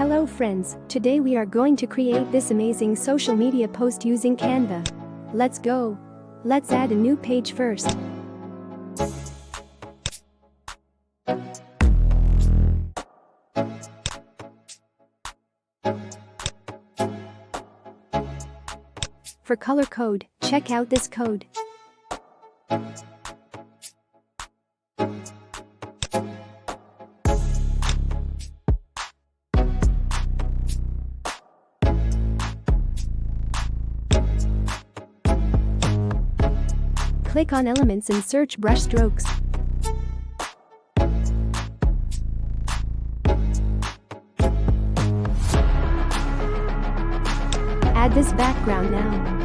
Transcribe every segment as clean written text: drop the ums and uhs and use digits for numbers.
Hello friends, today we are going to create this amazing social media post using Canva. Let's go. Let's add a new page first. For color code, check out this code. Click on Elements and search Brush Strokes. Add this background now.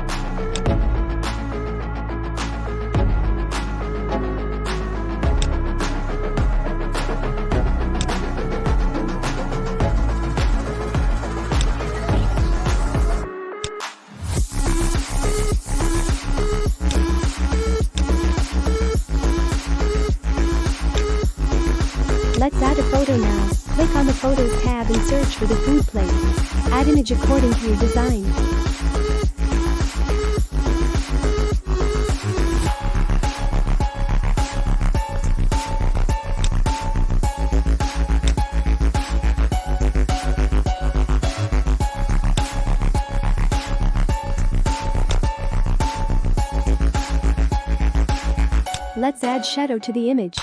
Let's add a photo now. Click on the Photos tab and search for the food plate. Add image according to your design. Let's add shadow to the image.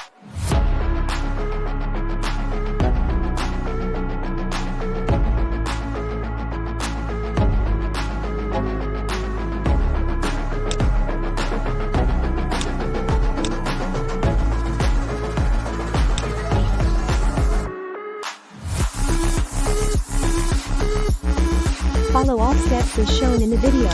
Follow all steps as shown in the video.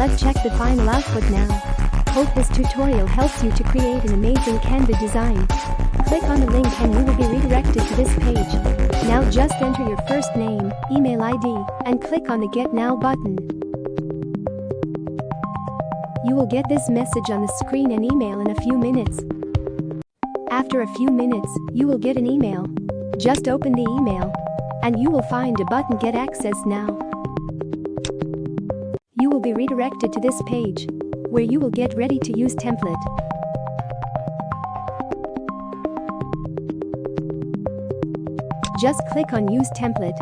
Let's check the final output now. Hope this tutorial helps you to create an amazing Canva design. Click on the link and you will be redirected to this page. Now just enter your first name, email ID, and click on the Get Now button. You will get this message on the screen and email in a few minutes. After a few minutes, you will get an email. Just open the email, and you will find a button Get Access Now. You will be redirected to this page, where you will get ready to use template. Just click on Use Template.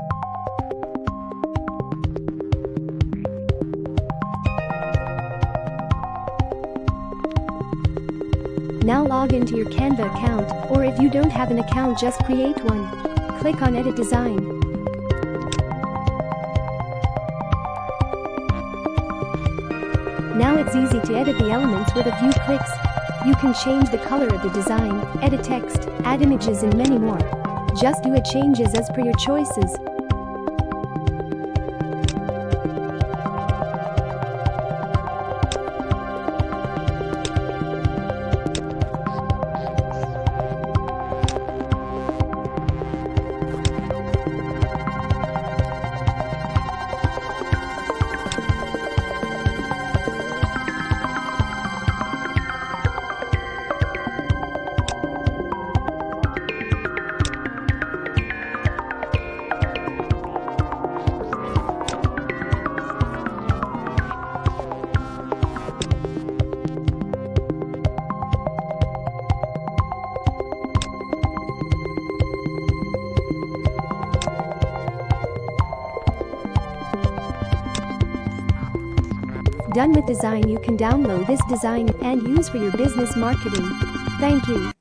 Now log into your Canva account, or if you don't have an account, just create one. Click on Edit Design. Now it's easy to edit the elements with a few clicks. You can change the color of the design, edit text, add images and many more. Just do changes as per your choices. Done with design, you can download this design and use for your business marketing. Thank you.